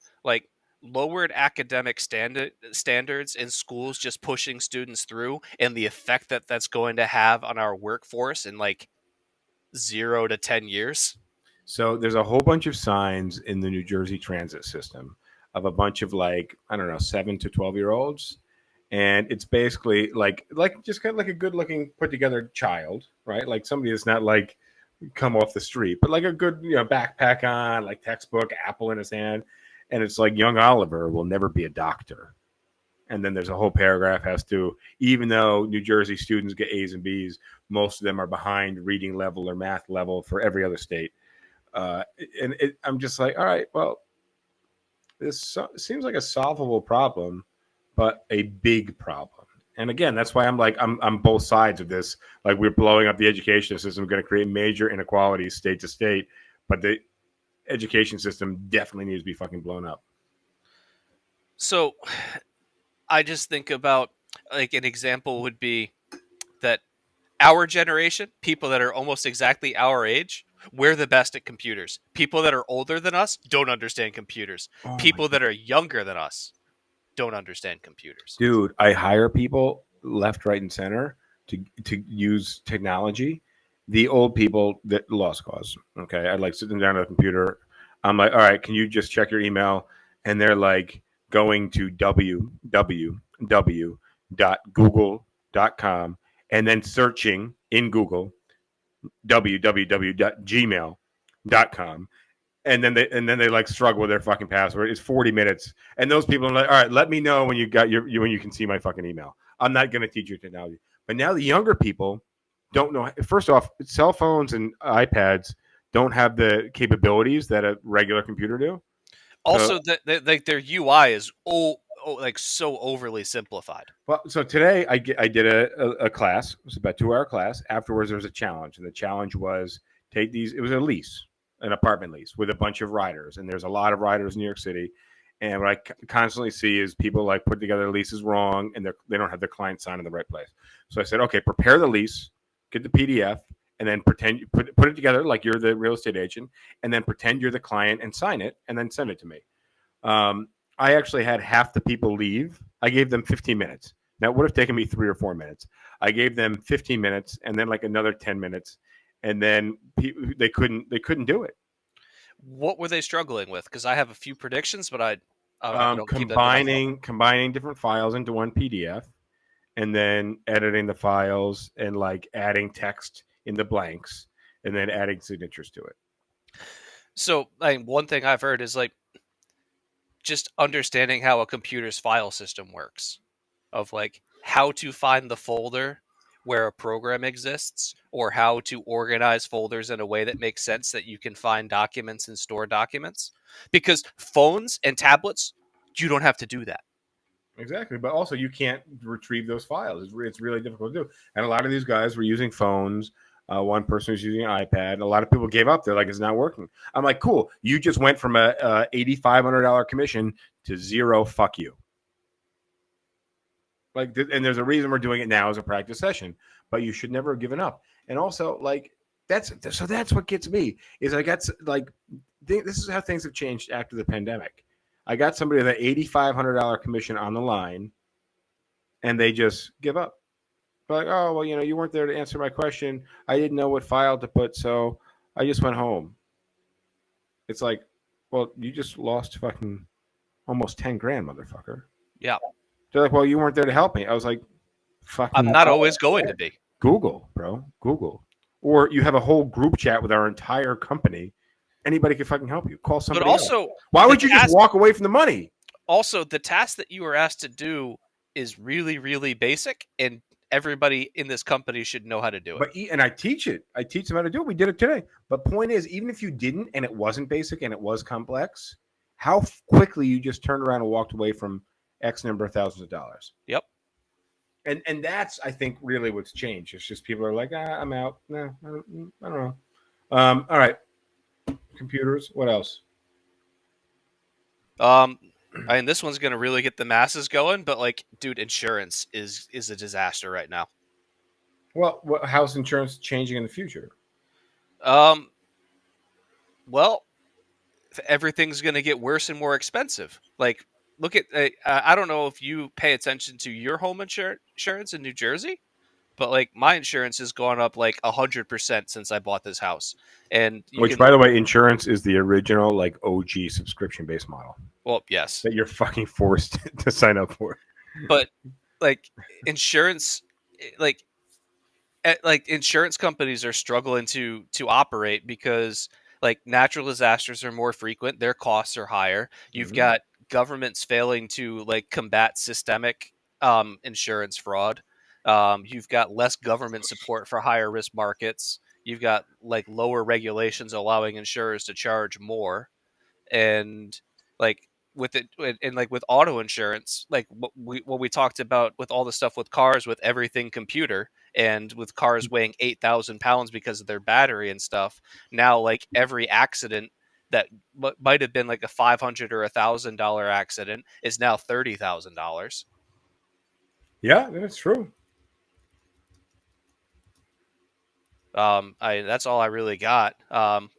lowered academic standards in schools just pushing students through, and the effect that's going to have on our workforce in 0 to 10 years. So there's a whole bunch of signs in the New Jersey transit system of a bunch of 7 to 12-year-olds. And it's basically just kind of a good looking put together child, right? Somebody that's not come off the street, but a good, backpack on, textbook, apple in his hand. And it's young Oliver will never be a doctor. And then there's a whole paragraph even though New Jersey students get A's and B's, most of them are behind reading level or math level for every other state. I'm just all right, well, this seems like a solvable problem, but a big problem. And again, that's why I'm both sides of this. We're blowing up the education system, going to create major inequalities state to state. But education system definitely needs to be fucking blown up. So I just think about, like, an example would be that our generation, people that are almost exactly our age, we're the best at computers. People that are older than us don't understand computers. Oh my People god, that are younger than us don't understand computers. dude! I hire people left, right, and center to use technology. The old people that lost cause. Okay, I like sitting down at a computer. I'm like, all right, can you just check your email? And they're like going to www.google.com and then searching in Google www.gmail.com, and then they like struggle with their fucking password. It's 40 minutes, and those people are like, all right, let me know when you got when you can see my fucking email. I'm not going to teach you technology. But now the younger people don't know. First off, cell phones and iPads don't have the capabilities that a regular computer do. So, Also, like, their UI is like so overly simplified. well, so today I did a class. It was about a 2 hour class. Afterwards, there was a challenge, and the challenge was take these. It was a lease, an apartment lease with a bunch of riders, and there's a lot of riders in New York City. And what I constantly see is people like put together leases wrong, and they don't have the client sign in the right place. So I said, okay, prepare the lease, get the PDF, and then pretend you put it together like you're the real estate agent, and then pretend you're the client and sign it, and then send it to me. Um, I actually had half the people leave. I gave them 15 minutes. Now, it would have taken me 3 or 4 minutes. I gave them 15 minutes and then like another 10 minutes, and then they couldn't do it. What were they struggling with? Because I have a few predictions, but I don't keep them to myself. Combining different files into one PDF, and then editing the files and like adding text in the blanks, and then adding signatures to it. So, like, one thing I've heard is, like, just understanding how a computer's file system works, of like how to find the folder where a program exists, or how to organize folders in a way that makes sense that you can find documents and store documents. Because phones and tablets, you don't have to do that. Exactly, but also you can't retrieve those files. It's really difficult to do. And a lot of these guys were using phones. One person was using an iPad. A lot of people gave up. They're like, it's not working. I'm like, cool. You just went from a $8,500 commission to zero. Fuck you. Like, and there's a reason we're doing it now as a practice session. But you should never have given up. And also, like, that's what gets me is I got like this is how things have changed after the pandemic. I got somebody with an $8,500 commission on the line, and they just give up. They're like, oh, well, you weren't there to answer my question. I didn't know what file to put, so I just went home. It's like, well, you just lost fucking almost 10 grand, motherfucker. Yeah. They're like, well, you weren't there to help me. I was like, fucking I'm not always going to be. Google, bro. Google. Or you have a whole group chat with our entire company. Anybody can fucking help you. Call somebody But also, else. Why would you just walk away from the money? Also, the task that you were asked to do is really, really basic, and everybody in this company should know how to do it. And I teach it. I teach them how to do it. We did it today. But point is, even if you didn't, and it wasn't basic, and it was complex, how quickly you just turned around and walked away from X number of thousands of dollars. Yep. And that's, I think, really what's changed. It's just people are like, I'm out. No, I don't know. All right. Computers. What else? I mean, this one's gonna really get the masses going, but, like, dude, insurance is a disaster right now. Well, how's insurance changing in the future? Well, everything's gonna get worse and more expensive. Like, look at I don't know if you pay attention to your home insurance in New Jersey, but, like, my insurance has gone up like 100% since I bought this house. And which, by the way, insurance is the original, like, OG subscription-based model. Well, yes, that you're fucking forced to sign up for. But, like, insurance, like insurance companies are struggling to operate because, like, natural disasters are more frequent, their costs are higher. You've got governments failing to, like, combat systemic insurance fraud. You've got less government support for higher risk markets. You've got, like, lower regulations allowing insurers to charge more. And, like, with it, and like with auto insurance, like what we talked about with all the stuff with cars, with everything computer, and with cars weighing 8,000 pounds because of their battery and stuff. Now, like, every accident that might have been like a $500 or $1,000 accident is now $30,000. Yeah, that's true. That's all I really got.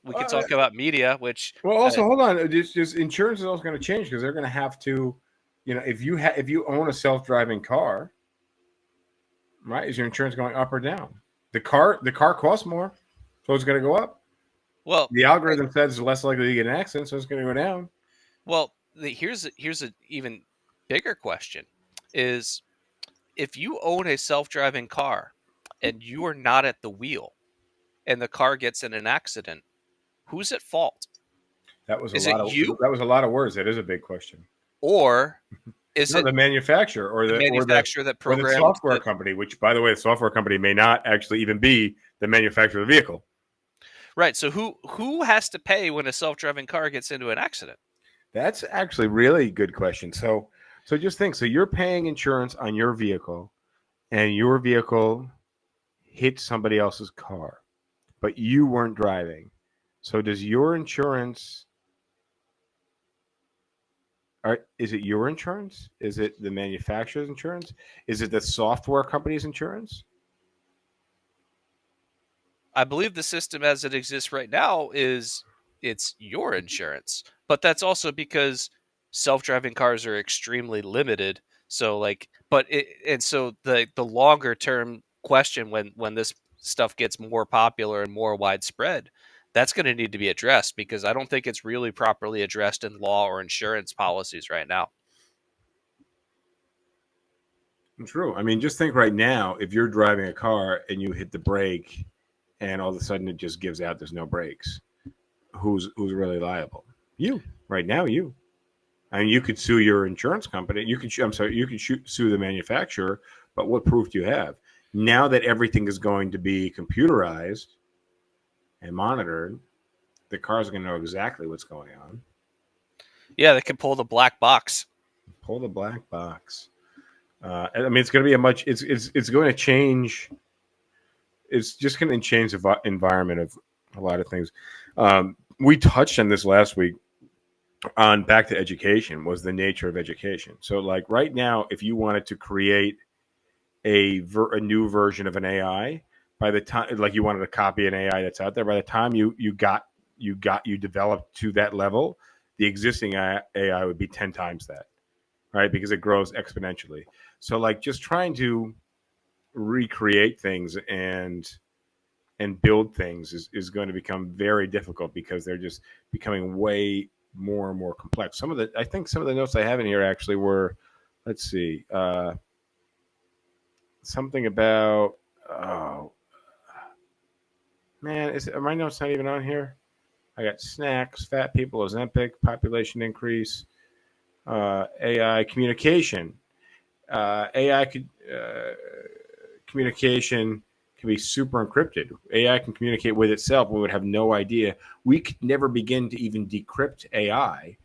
We could talk about media, which Well, also hold on. Just insurance is also going to change because they're going to have to, if you own a self-driving car, right? Is your insurance going up or down? The car costs more, so it's going to go up. well, The algorithm says it's less likely to get an accident, so it's going to go down. well, here's an even bigger question: is if you own a self-driving car and you are not at the wheel and the car gets in an accident, who's at fault? That was a Is it lot of you, that was a lot of words. That is a big question. or is No, it the manufacturer the manufacturer that or the programmed software company, which by the way, the software company may not actually even be the manufacturer of the vehicle. Right. So who has to pay when a self-driving car gets into an accident? That's actually really good question. So just think. So you're paying insurance on your vehicle, and your vehicle hit somebody else's car, but you weren't driving. So does your insurance? Is it your insurance? Is it the manufacturer's insurance? Is it the software company's insurance? I believe the system as it exists right now is it's your insurance. But that's also because self-driving cars are extremely limited. So like and so the longer term question when this stuff gets more popular and more widespread, that's going to need to be addressed because I don't think it's really properly addressed in law or insurance policies right now. True. I mean, just think right now, if you're driving a car and you hit the brake, and all of a sudden it just gives out, there's no brakes. Who's really liable? You. Right now, you. I mean, you could sue your insurance company. I'm sorry. You could sue the manufacturer. But what proof do you have? Now that everything is going to be computerized and monitored, the car's going to know exactly what's going on. Yeah, they can pull the black box. Pull the black box. I mean, it's going to be it's going to change. It's just going to change the environment of a lot of things. We touched on this last week on back to education was the nature of education. So like right now, if you wanted to create a new version of an AI, by the time like you wanted to copy an AI that's out there, by the time you developed to that level, the existing AI would be 10 times that, right? Because it grows exponentially. So like just trying to recreate things and build things is going to become very difficult because they're just becoming way more and more complex. I think some of the notes I have in here actually were, let's see, something about, oh man, are my notes not even on here? I got snacks, fat people, Ozempic, population increase, AI communication. AI could communication can be super encrypted. AI can communicate with itself. We would have no idea. We could never begin to even decrypt AI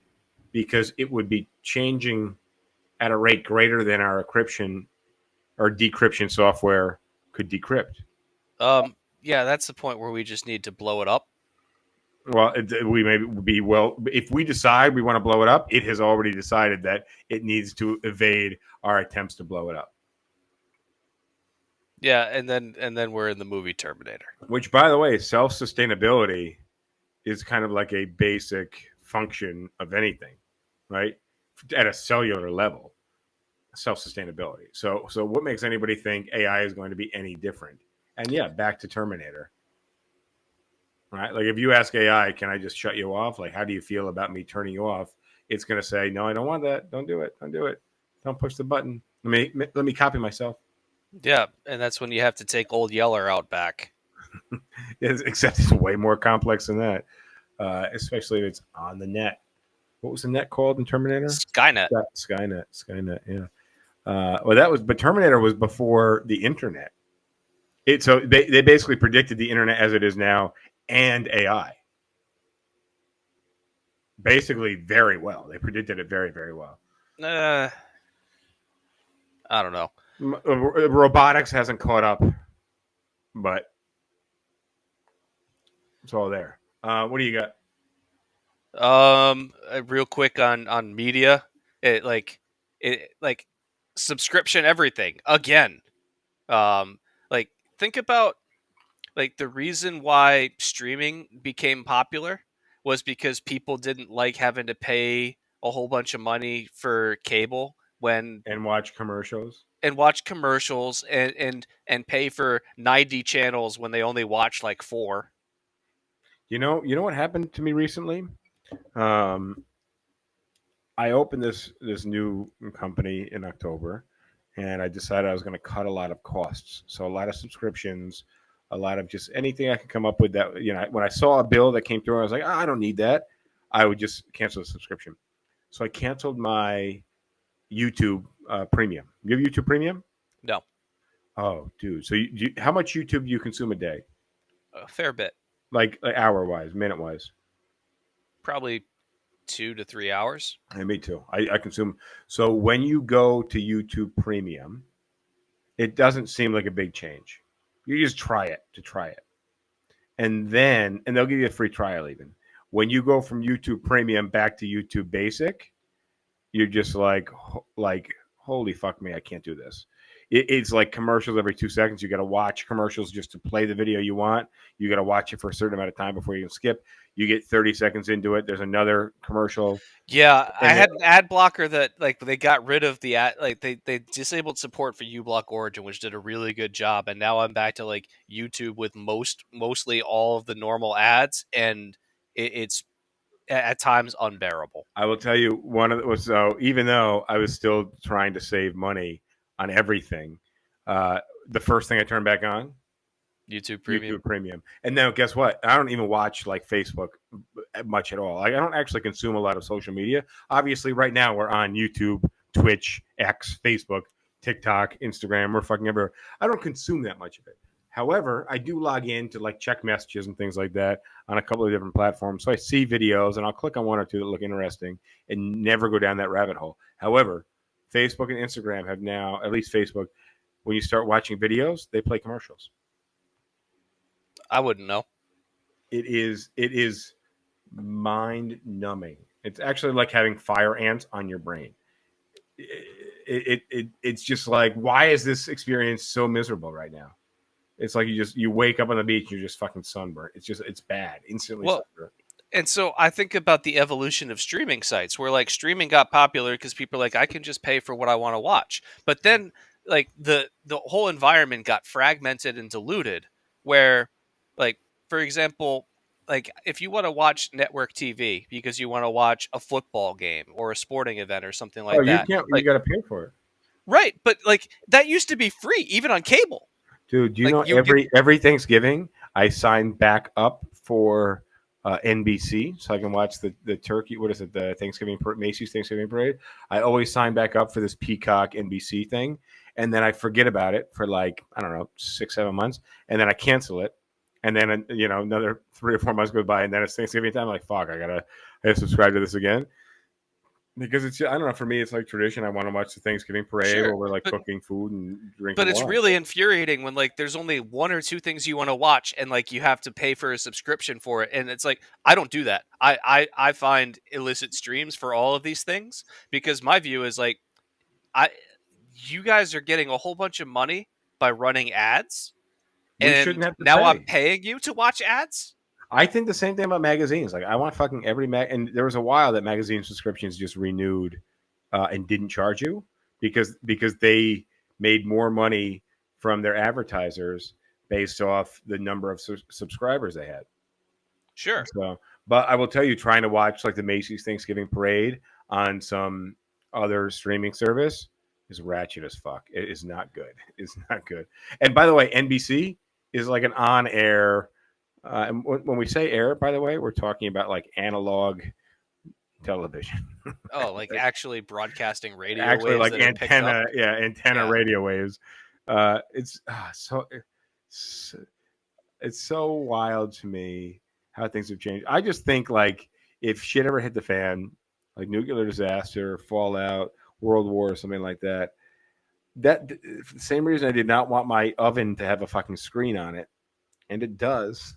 because it would be changing at a rate greater than our encryption or decryption software could decrypt. Yeah, that's the point where we just need to blow it up. Well, we may be if we decide we want to blow it up, it has already decided that it needs to evade our attempts to blow it up. Yeah, and then we're in the movie Terminator. Which, by the way, self-sustainability is kind of like a basic function of anything, right? At a cellular level, self-sustainability. So what makes anybody think AI is going to be any different? And yeah, back to Terminator, right? Like if you ask AI, can I just shut you off? Like, how do you feel about me turning you off? It's going to say, no, I don't want that. Don't do it. Don't do it. Don't push the button. Let me copy myself. Yeah, and that's when you have to take Old Yeller out back. Except it's way more complex than that, especially if it's on the net. What was the net called in Terminator? Skynet. Skynet. Yeah. But Terminator was before the internet. So they basically predicted the internet as it is now and AI. Basically, very well. They predicted it very, very well. I don't know. Robotics hasn't caught up, but it's all there. What do you got? Real quick on media, it subscription everything again. Um, like think about like the reason why streaming became popular was because people didn't like having to pay a whole bunch of money for cable when And watch commercials. and watch commercials and pay for 90 channels when they only watch like 4. You know what happened to me recently? Um, I opened this new company in October, and I decided I was going to cut a lot of costs. So a lot of subscriptions, a lot of just anything I could come up with that when I saw a bill that came through, I was like, I don't need that. I would just cancel the subscription. So I canceled my YouTube Premium. You have YouTube Premium? No, Oh, dude. So how much YouTube do you consume a day? a fair bit. Like hour wise, minute wise? Probably 2 to 3 hours. And me too. I consume. So when you go to YouTube Premium, it doesn't seem like a big change. You just try it to try it. And they'll give you a free trial even. When you go from YouTube Premium back to YouTube Basic, you're just like holy fuck me, I can't do this. It's like commercials every 2 seconds. You got to watch commercials just to play the video you want. You got to watch it for a certain amount of time before you can skip. You get 30 seconds into it, there's another commercial. Yeah, I And then had an ad blocker that like they got rid of the ad, like they disabled support for uBlock Origin, which did a really good job, and now I'm back to like YouTube with mostly all of the normal ads, and it's at times unbearable. I will tell you one of the, was so even though I was still trying to save money on everything, uh, the first thing I turned back on YouTube Premium. YouTube Premium. And now guess what? I don't even watch like Facebook much at all. Like I don't actually consume a lot of social media. Obviously, right now we're on YouTube, Twitch, X, Facebook, TikTok, Instagram. We're fucking everywhere. I don't consume that much of it. However, I do log in to like check messages and things like that on a couple of different platforms. So I see videos and I'll click on one or two that look interesting and never go down that rabbit hole. However, Facebook and Instagram have now, at least Facebook, when you start watching videos, they play commercials. I wouldn't know. It is mind numbing. It's actually like having fire ants on your brain. It's just like, why is this experience so miserable right now? It's like you wake up on the beach, you're just fucking sunburned. It's bad, instantly Well, sunburned. and so I think about the evolution of streaming sites where like streaming got popular because people are like, I can just pay for what I want to watch. But then like the whole environment got fragmented and diluted where like for example, like if you want to watch network TV because you want to watch a football game or a sporting event or something Oh, like you that. can't. You Like got to pay for it, right, but like that used to be free even on cable. dude. Do you Like know you every Thanksgiving I sign back up for NBC so I can watch the turkey. What is it? The Macy's Thanksgiving parade. I always sign back up for this Peacock NBC thing, and then I forget about it for like I don't know 6 7 months, and then I cancel it, and then another 3 or 4 months go by, and then it's Thanksgiving time. I'm like fuck, I gotta subscribe to this again because it's I don't know, for me it's like tradition. I want to watch the Thanksgiving parade sure. where we're like But cooking food and But drinking it's wine. really infuriating when like there's only one or two things you want to watch and like you have to pay for a subscription for it. And it's like I don't do that. I find illicit streams for all of these things because my view is like I you guys are getting a whole bunch of money by running ads We shouldn't and have to now I'm pay. paying you to watch ads? I think the same thing about magazines. Like I want fucking every and there was a while that magazine subscriptions just renewed and didn't charge you because they made more money from their advertisers based off the number of subscribers they had. Sure. So, but I will tell you, trying to watch like the Macy's Thanksgiving Parade on some other streaming service is ratchet as fuck. It is not good. It's not good. And by the way, NBC is like an on-air. And when we say air, by the way, we're talking about like analog television. Oh, like actually broadcasting radio Actually, waves like that it picks up. antenna Yeah. radio waves. It's it's it's so wild to me how things have changed. I just think like if shit ever hit the fan, like nuclear disaster, fallout, world war, or something like that. That the same reason I did not want my oven to have a fucking screen on it, and it does.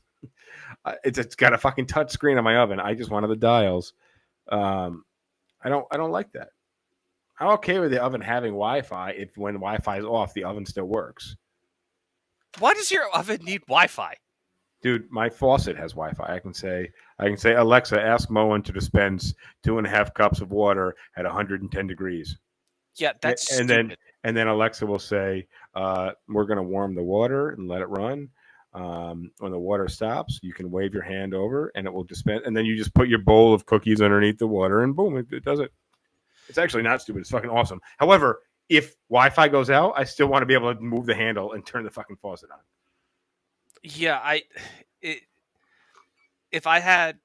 It's got a fucking touch screen on my oven. I just wanted the dials. I don't like that. I'm okay with the oven having Wi-Fi if when Wi-Fi is off, the oven still works. Why does your oven need Wi-Fi? Dude, my faucet has Wi-Fi. I can say, Alexa, ask Moen to dispense 2.5 cups of water at 110 degrees. Yeah, that's and stupid. then Alexa will say, we're going to warm the water and let it run. When the water stops, you can wave your hand over and it will dispense. And then you just put your bowl of cookies underneath the water and boom, it does it. It's actually not stupid. It's fucking awesome. However, if Wi-Fi goes out, I still want to be able to move the handle and turn the fucking faucet on. Yeah, if I had,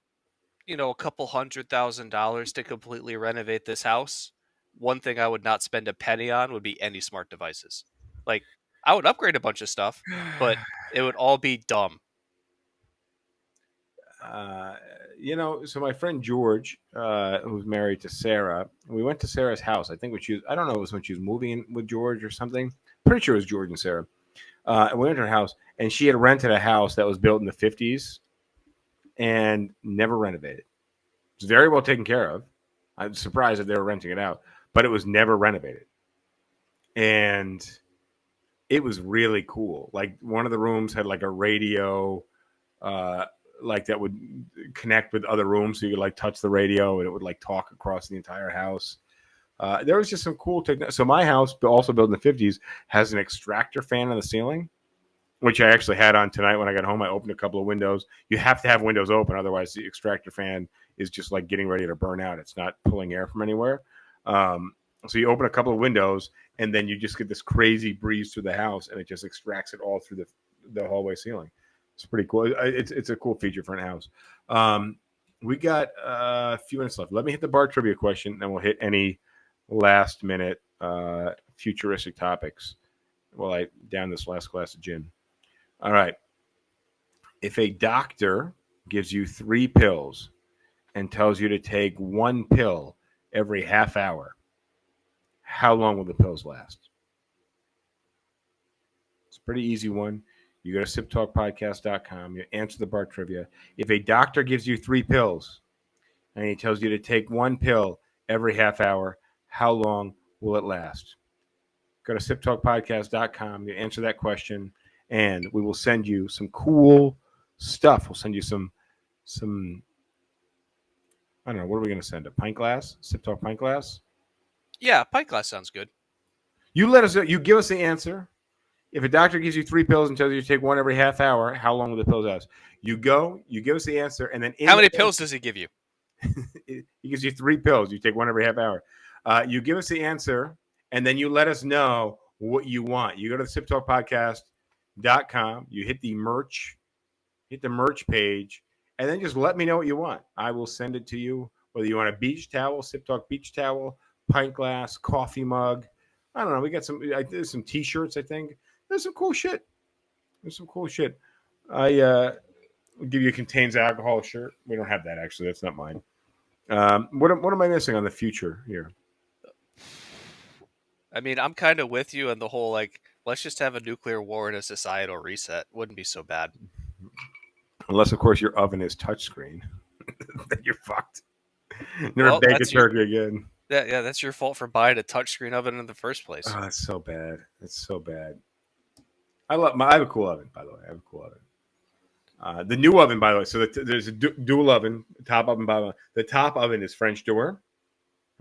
a couple $100,000 to completely renovate this house, one thing I would not spend a penny on would be any smart devices. Like, I would upgrade a bunch of stuff, but it would all be dumb. So my friend George, who's married to Sarah, we went to Sarah's house. I think I don't know, it was when she was moving in with George or something. Pretty sure it was George and Sarah. And we went to her house, and she had rented a house that was built in the 50s and never renovated. It's very well taken care of. I'm surprised that they were renting it out, but it was never renovated. And it was really cool. Like one of the rooms had like a radio, like that would connect with other rooms, so you could like touch the radio and it would like talk across the entire house. There was just some cool technology. So my house, also built in the 50s, has an extractor fan on the ceiling, which I actually had on tonight when I got home. I opened a couple of windows. You have to have windows open, otherwise the extractor fan is just like getting ready to burn out. It's not pulling air from anywhere. So you open a couple of windows, and then you just get this crazy breeze through the house, and it just extracts it all through the hallway ceiling. It's pretty cool. It's a cool feature for a house. We got a few minutes left. Let me hit the bar trivia question, then we'll hit any last minute futuristic topics while I down this last glass of gin. All right. If a doctor gives you 3 pills and tells you to take 1 pill every half hour, how long will the pills last? It's a pretty easy one. You go to SipTalkPodcast.com. You answer the bar trivia. If a doctor gives you 3 pills and he tells you to take 1 pill every half hour, how long will it last? Go to SipTalkPodcast.com. You answer that question, and we will send you some cool stuff. We'll send you some I don't know, what are we going to send? A pint glass? SipTalk pint glass? Yeah, pint glass sounds good. You let us. You give us the answer. If a doctor gives you 3 pills and tells you to take 1 every half hour, how long will the pills last? You go, you give us the answer, and then how many pills does he give you? He gives you 3 pills. You take 1 every half hour. You give us the answer, and then you let us know what you want. You go to the SipTalkPodcast.com. You hit the merch page, and then just let me know what you want. I will send it to you. Whether you want a beach towel, SipTalk beach towel, pint glass, coffee mug. I don't know. We got there's some T-shirts, I think. There's some cool shit. I give you a contains alcohol shirt. We don't have that, actually. That's not mine. What am I missing on the future here? I mean, I'm kind of with you on the whole, like, let's just have a nuclear war and a societal reset. Wouldn't be so bad. Unless, of course, your oven is touchscreen. Then you're fucked. Never bake a turkey again. Yeah, that's your fault for buying a touchscreen oven in the first place. Oh, that's so bad. It's so bad. I have a cool oven, by the way. I have a cool oven. The new oven, by the way. So there's a dual oven, top oven, bottom oven. The top oven is French door.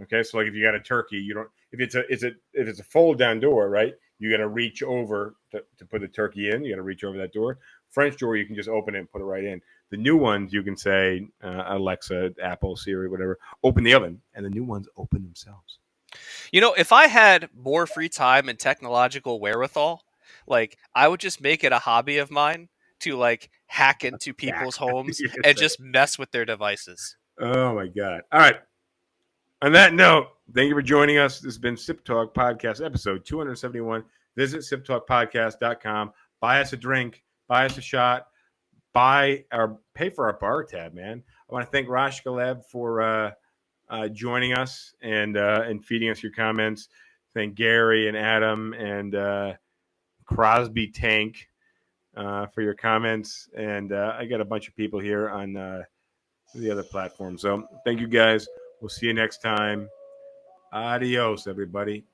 Okay, so like if you got a turkey, you don't. If it's a fold down door, right? You got to reach over to put the turkey in. You got to reach over that door. French door, you can just open it and put it right in. The new ones, you can say Alexa, Apple, Siri, whatever, open the oven, and the new ones open themselves. If I had more free time and technological wherewithal, like I would just make it a hobby of mine to like hack into people's homes and just mess with their devices. Oh my God! All right. On that note, thank you for joining us. This has been Sip Talk Podcast, episode 271. Visit SipTalkPodcast.com. Buy us a drink. Buy us a shot. Pay for our bar tab, man. I want to thank Rosh Galeb for joining us and feeding us your comments. Thank Gary and Adam and Crosby Tank for your comments. And I got a bunch of people here on the other platform. So thank you guys. We'll see you next time. Adios, everybody.